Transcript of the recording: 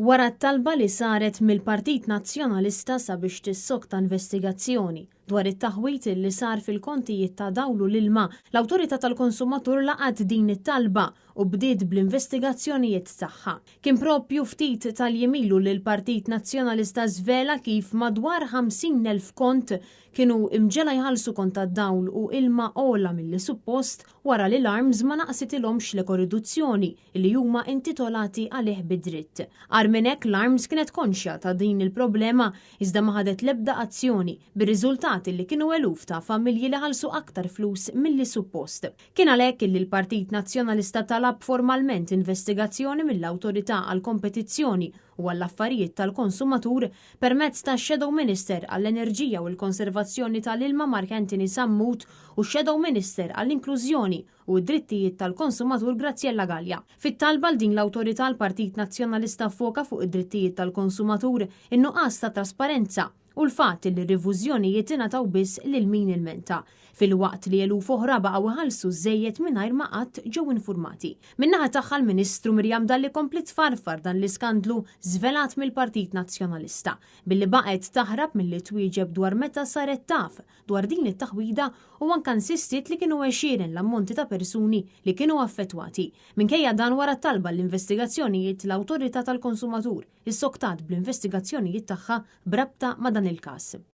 Wara t-talba li saret mill-Partit Nazzjonalista sabiex tissokta investigazzjoni dwar it-taħwit li sar fil-kontijiet ta' dawlu l-ilma, l-Awtorità tal-Konsumatur laqat din it-talba u bdiet bl-investigazzjonijiet tagħha. Kien proprju ftit tal-jemilu li l-Partit Nazzjonalista żvela kif madwar 50,000 kont kienu imġela jħallsu kont tad-dawl u ilma ola milli suppost wara li l-Arms ma naqsitilhomx l-ekoriduzzjoni li huma intitolati għalih bidritt. Minn hekk l-Arms kienet konxja ta' din il-problema iżda ma ħadet l-ebda azzjoni bir-riżultati li kienu eluf ta' familji li ħalsu aktar flus milli suppost. Kien għalhekk li l-Partit Nazzjonalista talab formalment investigazzjoni mill-Awtorità għall-Kompetizzjoni u għall-Affarijiet tal-Konsumatur permezz ta' Shadow Minister għall-Enerġija u l-Konservazzjoni tal-Ilma Mark Anthony Sammut u Shadow Minister għall-Inklużjoni u d-drittijiet tal-konsumatur Graziella Gallia. Fit-talba l din l-Awtorità l-Partit Nazzjonalista foka fuq id-drittijiet tal-konsumatur in-nuqqas ta' trasparenza u l-fatt li r-rivużjonijiet ingħataw biss lil min ilmenta, fil-waqt li eluf oħra baqgħu iħallsu żejjed mingħajr ma qatt ġew infurmati. Min-naħa tagħha l-Ministru Mirjam Dalli komplet tfarfar dan l-iskandlu żvelat mill-Partit Nazzjonalista billi baqgħet taħrab milli twieġeb dwar meta saret taf dwar din it-taħwida u anke insistit li kienu għexieren l-ammonti ta' persuni li kienu affettwati. Minkejja dan wara talba l-investigazzjonijiet l-Awtorità tal-Konsumatur issoktat bl-investigazzjonijiet tagħha brabta ma' dan il-każ.